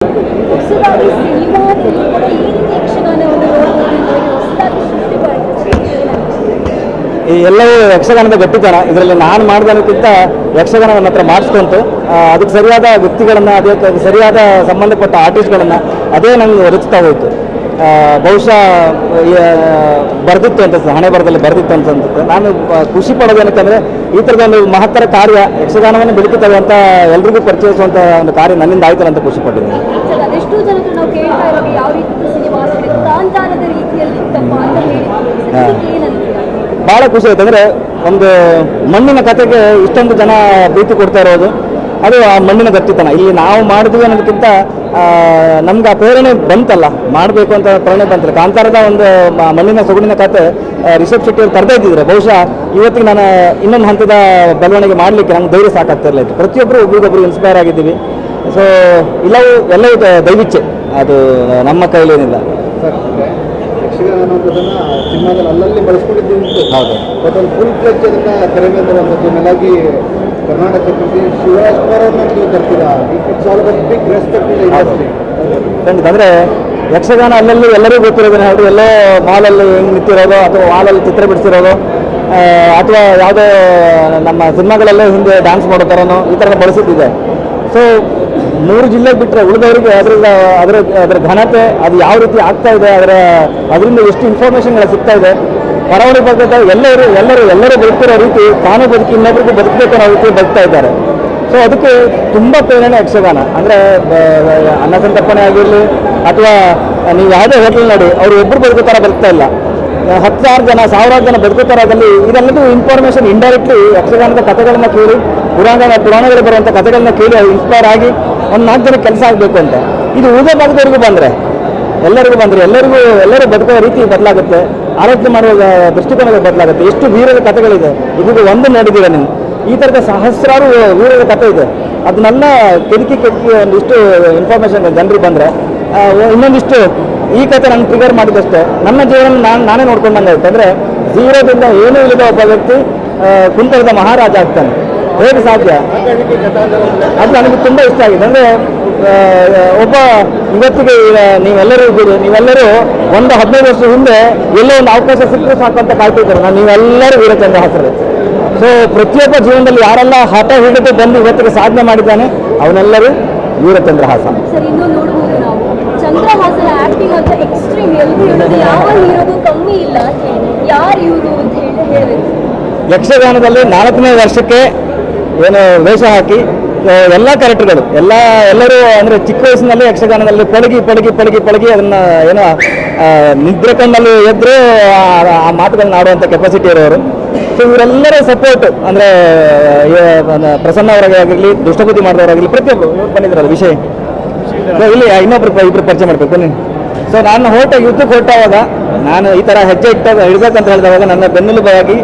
ಹೊಸದಾಗಿ ಸಿನಿಮಾದಲ್ಲಿ ಕೂಡ ಈ ರೀತಿ ಯಕ್ಷಗಾನವನ್ನು ನೋಡಬಹುದು ಹೊಸದಾಗಿ ಸೃಷ್ಟಿ ಈ ಎಲ್ಲವೂ ಯಕ್ಷಗಾನದ ಗಟ್ಟಿತನ. ಇದರಲ್ಲಿ ನಾನು ಮಾಡಿದಕ್ಕಿಂತ ಯಕ್ಷಗಾನ ನನ್ನ ಹತ್ರ ಮಾಡಿಸ್ಕೊಂತು. ಅದಕ್ಕೆ ಸರಿಯಾದ ವ್ಯಕ್ತಿಗಳನ್ನು, ಅದಕ್ಕೆ ಸರಿಯಾದ ಸಂಬಂಧಪಟ್ಟ ಆರ್ಟಿಸ್ಟ್ಗಳನ್ನು ಅದೇ ನನಗೆ ಒದಗಿಸ್ತಾ ಹೋಯಿತು. ಬಹುಶಃ ಬರೆದಿತ್ತು ಅಂತ ಹಣೆ ಬರದಲ್ಲಿ ಬರೆದಿತ್ತು ಅನ್ಸುತ್ತೆ. ನಾನು ಖುಷಿ ಪಡೋದೇನಕ್ಕಂದರೆ ಈ ಥರದ ಒಂದು ಮಹತ್ತರ ಕಾರ್ಯ ಯಕ್ಷಗಾನವನ್ನು ಬೆಳೀತದೆ ಅಂತ ಎಲ್ರಿಗೂ ಪರಿಚಯಿಸುವಂಥ ಒಂದು ಕಾರ್ಯ ನನ್ನಿಂದ ಆಯ್ತಲ್ಲ ಅಂತ ಖುಷಿ ಪಟ್ಟಿದ್ದೀನಿ. ಅದೆಷ್ಟೋ ಜನರು ನಾವು ಕೇಳ್ತಾ ಇರೋದು ಯಾವ ರೀತಿ ಸಿನಿಮಾ ಕಾಂತಾರದ ರೀತಿಯಲ್ಲಿ ಇತ್ತಪ್ಪ ಅಂತ ಹೇಳಿ ಭಾಳ ಖುಷಿ ಆಯ್ತು. ಅಂದರೆ ಒಂದು ಮಣ್ಣಿನ ಕತೆಗೆ ಇಷ್ಟೊಂದು ಜನ ಪ್ರೀತಿ ಕೊಡ್ತಾ ಇರೋದು ಅದು ಆ ಮಣ್ಣಿನ ಗಟ್ಟಿತನ. ಇಲ್ಲಿ ನಾವು ಮಾಡಿದ್ವಿ ಅನ್ನೋದಕ್ಕಿಂತ ನಮ್ಗೆ ಆ ಪ್ರೇರಣೆ ಬಂತಲ್ಲ, ಮಾಡಬೇಕು ಅಂತ ಪ್ರೇರಣೆ ಬಂತಲ್ಲ. ಕಾಂತಾರದ ಒಂದು ಮಣ್ಣಿನ ಸೊಗಡಿನ ಕತೆ ರಿಷಬ್ ಶೆಟ್ಟಿ ಅವರು ತರದೇ ಇದ್ದಿದ್ರೆ ಬಹುಶಃ ಇವತ್ತಿಗೆ ನಾನು ಇನ್ನೊಂದು ಹಂತದ ಬೆಳವಣಿಗೆ ಮಾಡಲಿಕ್ಕೆ ನಮ್ಗೆ ಧೈರ್ಯ ಸಾಕಾಗ್ತಿರಲಿಲ್ಲ. ಪ್ರತಿಯೊಬ್ಬರು ಒಬ್ರಿಗೊಬ್ರು ಇನ್ಸ್ಪೈರ್ ಆಗಿದ್ದೀವಿ. ಸೊ ಎಲ್ಲವೂ ದೈವಿಚ್ಛೆ, ಅದು ನಮ್ಮ ಕೈಲೇನಿಲ್ಲ. ಯಕ್ಷಗಾನ ಅನ್ನೋದನ್ನ ಸಿನಿಮಾದಲ್ಲಿ ಅಲ್ಲಲ್ಲಿ ಬಳಸ್ಕೊಂಡಿದ್ದು ಹೌದು. ಬಟ್ ಒಂದು ಫುಲ್ ಫ್ಲೆಜ್ ಅದನ್ನ ತೆರೆ ಮೇಲೆ ಒಂದು ಮೇಲಾಗಿ ಕರ್ನಾಟಕ ಶಿವರಾಜ್ಕುಮಾರ್ ಅವ್ರನ್ನ ತರ್ತೀರಾ. It's all about big respect in industry. ಖಂಡಿತ. ಅಂದರೆ ಯಕ್ಷಗಾನ ಅಲ್ಲಲ್ಲಿ ಎಲ್ಲರಿಗೂ ಗೊತ್ತಿರೋದನ್ನ ಹೇಳಿ ಎಲ್ಲೋ ಮಾಲಲ್ಲಿ ಹೆಂಗೆ ನಿಂತಿರೋದು ಅಥವಾ ಮಾಲಲ್ಲಿ ಚಿತ್ರ ಬಿಡಿಸಿರೋದು ಅಥವಾ ಯಾವುದೋ ನಮ್ಮ ಸಿನಿಮಾಗಳಲ್ಲೇ ಹಿಂದೆ ಡ್ಯಾನ್ಸ್ ಮಾಡೋ ಥರನೋ ಈ ಥರ ಬಳಸಿದ್ದಿದೆ. ಸೊ 3 ಜಿಲ್ಲೆಗೆ ಬಿಟ್ಟರೆ ಉಳಿದವರಿಗೆ ಅದರ ಘನತೆ ಅದು ಯಾವ ರೀತಿ ಆಗ್ತಾ ಇದೆ, ಅದರಿಂದ ಎಷ್ಟು ಇನ್ಫಾರ್ಮೇಷನ್ಗಳು ಸಿಗ್ತಾ ಇದೆ, ಕರಾವಳಿ ಬಗ್ಗೆ ಎಲ್ಲರೂ ಬದುಕಿರೋ ರೀತಿ ತಾನು ಬದುಕಿ ಇನ್ನೊಬ್ಬರಿಗೂ ಬದುಕಬೇಕು ಅನ್ನೋ ರೀತಿ ಬದುಕ್ತಾ ಇದ್ದಾರೆ. ಸೊ ಅದಕ್ಕೆ ತುಂಬ ಪ್ರೇರಣೆ ಯಕ್ಷಗಾನ. ಅಂದರೆ ಅನ್ನ ಸಂತರ್ಪಣೆ ಆಗಿರಲಿ ಅಥವಾ ನೀವು ಯಾವುದೇ ಹೋಟೆಲ್ ನೋಡಿ ಅವರು ಒಬ್ಬರು ಬದುಕೋ ಥರ ಬದುಕ್ತಾ ಇಲ್ಲ. 10,000 ಜನ 1,000 ಜನ ಬದುಕೋ ಥರದಲ್ಲಿ ಇದೆಲ್ಲದೂ ಇನ್ಫಾರ್ಮೇಷನ್ ಇಂಡೈರೆಕ್ಟ್ಲಿ ಯಕ್ಷಗಾನದ ಕಥೆಗಳನ್ನು ಕೇಳಿ ಪುರಾಣಗಳು ಬರುವಂಥ ಕಥೆಗಳನ್ನ ಕೇಳಿ ಇನ್ಸ್ಪೈರ್ ಆಗಿ ಒಂದು 4 ಜನಕ್ಕೆ ಕೆಲಸ ಆಗಬೇಕು ಅಂತ. ಇದು ಉಳಿದ ಭಾಗದವರೆಗೂ ಬಂದರೆ ಎಲ್ಲರೂ ಬದುಕೋ ರೀತಿ ಬದಲಾಗುತ್ತೆ, ಆಲೋಚನೆ ಮಾಡುವ ದೃಷ್ಟಿಕೋನಗಳು ಬದಲಾಗುತ್ತೆ. ಎಷ್ಟು ವೀರದ ಕಥೆಗಳಿದೆ, ಇದು ಒಂದು ನೋಡಿದ್ದೀರ ನೀವು. ಈ ಥರದ ಸಹಸ್ರಾರು ವೀರದ ಕಥೆ ಇದೆ. ಅದನ್ನೆಲ್ಲ ಕೆದಕಿ ಒಂದಿಷ್ಟು ಇನ್ಫಾರ್ಮೇಷನ್ ಜನರಿಗೆ ಬಂದರೆ ಇನ್ನೊಂದಿಷ್ಟು ಈ ಕಥೆ ನಂಗೆ ಟ್ರಿಗರ್ ಮಾಡಿದಷ್ಟೇ ನನ್ನ ಜೀವನ ನಾನೇ ನೋಡ್ಕೊಂಡಂಗಾಗುತ್ತೆ. ಅಂದರೆ ಜೀವನದಿಂದ ಏನೂ ಇಲ್ಲದ ಒಬ್ಬ ವ್ಯಕ್ತಿ ಕುಂತಳದ ಮಹಾರಾಜ ಆಗ್ತಾನೆ, ಹೇಗೆ ಸಾಧ್ಯ? ಅದು ನನಗೆ ತುಂಬ ಇಷ್ಟ ಆಗಿದೆ. ಅಂದರೆ ಒಬ್ಬ ಇವತ್ತಿಗೆ ನೀವೆಲ್ಲರೂ ಒಂದು 15 ವರ್ಷ ಹಿಂದೆ ಎಲ್ಲೋ ಒಂದು ಅವಕಾಶ ಸಿಕ್ಕರೂ ಸಾಕಂತ ಕಾಯ್ತಿದ್ದಾರೆ. ನೀವೆಲ್ಲರೂ ವೀರಚಂದ್ರಹಾಸರೇ. ಸೊ ಪ್ರತಿಯೊಬ್ಬ ಜೀವನದಲ್ಲಿ ಯಾರೆಲ್ಲ ಹಠ ಹಿಡಿದು ಬಂದು ಇವತ್ತಿಗೆ ಸಾಧನೆ ಮಾಡಿದ್ದಾನೆ ಅವನೆಲ್ಲರೂ ವೀರಚಂದ್ರಹಾಸ. ಸರ್, ಇನ್ನೂ ನೋಡಬಹುದು ನಾವು ಚಂದ್ರಹಾಸನ ಆಕ್ಟಿಂಗ್ ಅಂತ ಎಕ್ಸ್ಟ್ರೀಮ್, ಎಲ್ಲರೂ ಹೇಳೋದು ಯಾವ ಹೀರೋದು ಕಮ್ಮಿ ಇಲ್ಲ, ಯಾರು ಇವರು ಅಂತ ಹೇಳಬೇಕು. ಯಕ್ಷಗಾನದಲ್ಲಿ 4ನೇ ವರ್ಷಕ್ಕೆ ಏನು ವೇಷ ಹಾಕಿ ಎಲ್ಲ ಕ್ಯಾರೆಕ್ಟರ್ಗಳು ಎಲ್ಲರೂ ಅಂದರೆ ಚಿಕ್ಕ ವಯಸ್ಸಿನಲ್ಲಿ ಯಕ್ಷಗಾನದಲ್ಲಿ ಪಳಗಿ ಅದನ್ನು ಏನೋ ನಿದ್ರೆ ಕಣ್ಣಲ್ಲಿ ಎದ್ರು ಆ ಮಾತುಗಳನ್ನ ಆಡುವಂಥ ಕೆಪಾಸಿಟಿ ಇರೋರು. ಸೊ ಇವರೆಲ್ಲರ ಸಪೋರ್ಟ್ ಅಂದರೆ ಪ್ರಸನ್ನ ಅವರಾಗೆ ಆಗಿರಲಿ, ದುಷ್ಟಬುದ್ಧಿ ಮಾಡಿದವರಾಗಲಿ, ಪ್ರತಿಯೊಬ್ಬರು ಬಂದಿದ್ರಲ್ಲ ವಿಷಯ. ಸೊ ಇಲ್ಲಿ ಇಬ್ಬರು ಪರಿಚಯ ಮಾಡಬೇಕು ಬನ್ನಿ. ಸೊ ನಾನು ಯುದ್ಧಕ್ಕೆ ಹೊರಟಾವಾಗ ನಾನು ಈ ಥರ ಹೆಜ್ಜೆ ಇಡಬೇಕಂತ ಹೇಳಿದವಾಗ ನನ್ನ ಬೆನ್ನೆಲುಬಾಗಿ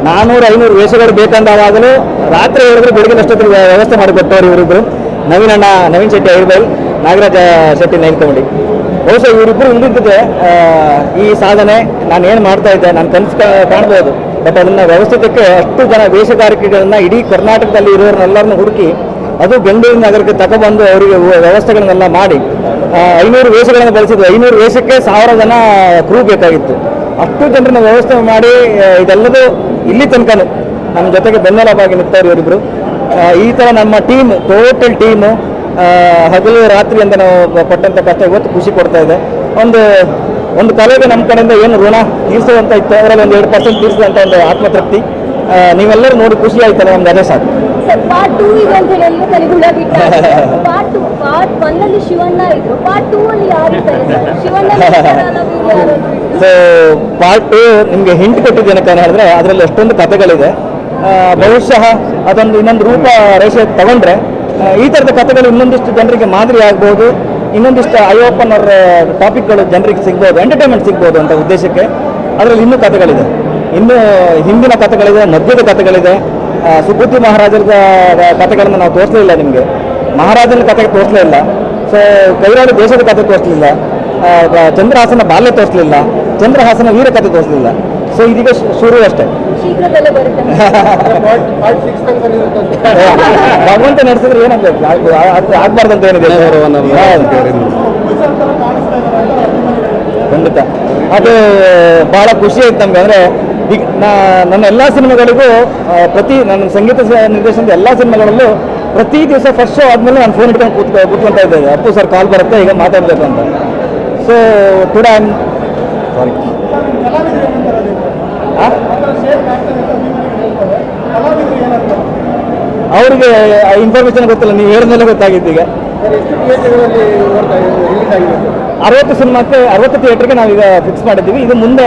400-500 ವೇಷಗಳು ಬೇಕಂದಾಗಲೂ ರಾತ್ರಿ ಹೇಳಿದ್ರು ಬೆಳಗಿನ ಅಷ್ಟೊತ್ತಿಗೆ ವ್ಯವಸ್ಥೆ ಮಾಡಿಕೊಟ್ಟವ್ರು ಇವರಿಬ್ಬರು. ನವೀನ್ ಶೆಟ್ಟಿ ಐರ್ಬೈಲ್, ನಾಗರಾಜ ಶೆಟ್ಟಿ ನೈಲ್ಕಮಡಿ. ಬಹುಶಃ ಇವರಿಬ್ಬರು ಇಲ್ದಿದ್ದರೆ ಈ ಸಾಧನೆ ನಾನು ಏನು ಮಾಡ್ತಾ ಇದ್ದೆ ನಾನು ಕನಸು ಕಾಣ್ಬೋದು. ಬಟ್ ಅದನ್ನು ವ್ಯವಸ್ಥಿತಕ್ಕೆ ಅಷ್ಟು ಜನ ವೇಷಗಾರಿಕೆಗಳನ್ನ ಇಡೀ ಕರ್ನಾಟಕದಲ್ಲಿ ಇರೋರನ್ನೆಲ್ಲರನ್ನು ಹುಡುಕಿ ಅದು ಬೆಂಗಳೂರು ನಗರಕ್ಕೆ ತಗೊಬಂದು ಅವರಿಗೆ ವ್ಯವಸ್ಥೆಗಳನ್ನೆಲ್ಲ ಮಾಡಿ 500 ವೇಷಗಳನ್ನು ಬಳಸಿದ್ವಿ. 500 ವೇಷಕ್ಕೆ 1000 ಜನ ಕ್ರೂ ಬೇಕಾಗಿತ್ತು. ಅಷ್ಟು ಜನರನ್ನ ವ್ಯವಸ್ಥೆ ಮಾಡಿ ಇದೆಲ್ಲದೂ ಇಲ್ಲಿ ತನಕನೂ ನಮ್ಮ ಜೊತೆಗೆ ಬೆನ್ನೆಲುಬಾಗಿ ನಿಂತವ್ರು ಇವರಿಬ್ಬರು. ಈ ಥರ ನಮ್ಮ ಟೋಟಲ್ ಟೀಮು ಹಗಲು ರಾತ್ರಿ ಅಂತ ನಾವು ಪಟ್ಟಂಥ ಕಷ್ಟ ಇವತ್ತು ಖುಷಿ ಕೊಡ್ತಾ ಇದೆ. ಒಂದು ಕಲೆಗೆ ನಮ್ಮ ಕಡೆಯಿಂದ ಏನು ಋಣ ತೀರಿಸುವಂತ ಇತ್ತು, ಅದರಲ್ಲಿ ಒಂದು 2% ತೀರಿಸಿದಂಥ ಒಂದು ಆತ್ಮತೃಪ್ತಿ. ನೀವೆಲ್ಲರೂ ನೋಡಿ ಖುಷಿ ಆಯ್ತಲ್ಲ, ನಮ್ಗೆ ಅದೇ ಸಾಕು. ಪಾರ್ಟ್ 2 ಇದೆ ಅಂತ ಹೇಳಿ ಪಾರ್ಟ್ 1 ಅಲ್ಲಿ ಶಿವಣ್ಣ ಇದ್ರು, ಪಾರ್ಟ್ 2 ಅಲ್ಲಿ ಯಾರು ಇದ್ದಾರೆ ಸರ್? ಶಿವಣ್ಣ ಸೊ ಪಾರ್ಟ್ 2 ನಿಮಗೆ ಹಿಂಟ್ ಕೊಟ್ಟಿದ್ದೇನೆ ಹೇಳಿದ್ರೆ ಅದರಲ್ಲಿ ಎಷ್ಟೊಂದು ಕಥೆಗಳಿದೆ. ಬಹುಶಃ ಇನ್ನೊಂದು ರೂಪ ರೇಷೆ ತಗೊಂಡ್ರೆ ಈ ಥರದ ಕಥೆಗಳು ಇನ್ನೊಂದಿಷ್ಟು ಜನರಿಗೆ ಮಾದರಿ ಆಗ್ಬೋದು, ಇನ್ನೊಂದಿಷ್ಟು ಐ ಓಪನ್ ಅವರ ಟಾಪಿಕ್ಗಳು ಜನರಿಗೆ ಸಿಗ್ಬೋದು, ಎಂಟರ್ಟೈನ್ಮೆಂಟ್ ಸಿಗ್ಬೋದು ಅಂತ ಉದ್ದೇಶಕ್ಕೆ ಅದರಲ್ಲಿ ಇನ್ನೂ ಕಥೆಗಳಿದೆ. ಇನ್ನೂ ಹಿಂದಿನ ಕಥೆಗಳಿದೆ, ಮಧ್ಯದ ಕಥೆಗಳಿದೆ. ಸುಬುದ್ಧಿ ಮಹಾರಾಜರ ಕಥೆಗಳನ್ನು ನಾವು ತೋರಿಸಲಿಲ್ಲ ನಿಮಗೆ, ಮಹಾರಾಜನ ಕಥೆಗೆ ತೋರಿಸಲಿಲ್ಲ. ಸೊ ಕೈರಾಳಿ ದೇಶದ ಕಥೆ ತೋರಿಸಲಿಲ್ಲ, ಚಂದ್ರಹಾಸನ ಬಾಲ್ಯ ತೋರಿಸಲಿಲ್ಲ, ಚಂದ್ರಹಾಸನ ವೀರ ಕಥೆ ತೋರಿಸಲಿಲ್ಲ. ಸೊ ಇದೀಗ ಶುರು ಅಷ್ಟೇ. ಶೀಘ್ರದಲ್ಲೇ ಬರುತ್ತೆ. ಪಾರ್ಟ್ 6 ತನಕ ಇರುತ್ತೆ. ಭಗವಂತ ನಡೆಸಿದ್ರೆ ಏನಾಗಬೇಕು, ಆಗ್ಬಾರ್ದಂತ ಏನಿದೆ. ಖಂಡಿತ ಅದು ಭಾಳ ಖುಷಿ ಆಯ್ತು ನಮ್ಗೆ. ಅಂದರೆ ಈಗ ನನ್ನ ಎಲ್ಲ ಸಿನಿಮಾಗಳಿಗೂ ನನ್ನ ಸಂಗೀತ ನಿರ್ದೇಶನದ ಎಲ್ಲ ಸಿನಿಮಾಗಳಲ್ಲೂ ಪ್ರತಿ ದಿವಸ ಫಸ್ಟ್ ಶೋ ಆದಮೇಲೆ ನಾನು ಫೋನ್ ಇಟ್ಕೊಂಡು ಕೂತ್ಕೊಳ್ತಾ ಇದ್ದೆ, ಅಪ್ಪು ಸರ್ ಕಾಲ್ ಬರುತ್ತೆ ಈಗ ಮಾತಾಡಬೇಕು ಅಂತ. So today I am sorry. ಅವ್ರಿಗೆ ಇನ್ಫಾರ್ಮೇಶನ್ ಗೊತ್ತಿಲ್ಲ, ನೀವು ಹೇಳಿದ್ಮೇಲೆ ಗೊತ್ತಾಗಿತ್ತು. ಈಗ 60 ಸಿನಿಮಾಕ್ಕೆ 60 ಥಿಯೇಟ್ರಿಗೆ ನಾವೀಗ ಫಿಕ್ಸ್ ಮಾಡಿದ್ದೀವಿ. ಇದು ಮುಂದೆ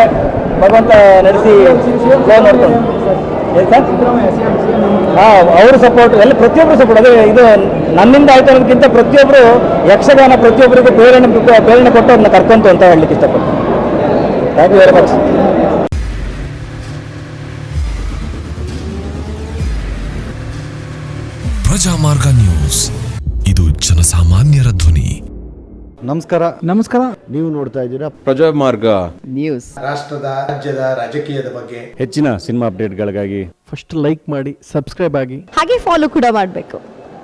ಭಗವಂತ ನಡೆಸಿ ಫ್ಲೋ ನೋಡ್ಕೊಂಡು. ಹಾಂ, ಅವ್ರ ಸಪೋರ್ಟ್ ಎಲ್ಲ ಪ್ರತಿಯೊಬ್ಬರು ಸಪೋರ್ಟ್. ಅದೇ ಇದು ನನ್ನಿಂದ ಆಯ್ತು ಅನ್ನೋದಕ್ಕಿಂತ ಪ್ರತಿಯೊಬ್ಬರು ಯಕ್ಷಗಾನ ಪ್ರತಿಯೊಬ್ಬರಿಗೆ ಪ್ರೇರಣೆ ಕೊಟ್ಟು ಅದನ್ನ ಕರ್ಕೊಂತು ಅಂತ ಹೇಳಲಿಕ್ಕೆ ಇಷ್ಟಪಡ್ತೀನಿ. Thank you very much. Prajamarga news, ಇದು ಜನಸಾಮಾನ್ಯರ ಧ್ವನಿ. ನಮಸ್ಕಾರ. ನೀವು ನೋಡ್ತಾ ಇದ್ದೀರಾ ಪ್ರಜಾಮಾರ್ಗ ನ್ಯೂಸ್. ರಾಷ್ಟ್ರದ ರಾಜ್ಯದ ರಾಜಕೀಯದ ಬಗ್ಗೆ ಹೆಚ್ಚಿನ ಸಿನಿಮಾ ಅಪ್ಡೇಟ್ಗಳಿಗಾಗಿ ಫಸ್ಟ್ ಲೈಕ್ ಮಾಡಿ, ಸಬ್ಸ್ಕ್ರೈಬ್ ಆಗಿ, ಹಾಗೆ ಫಾಲೋ ಕೂಡ ಮಾಡಬೇಕು.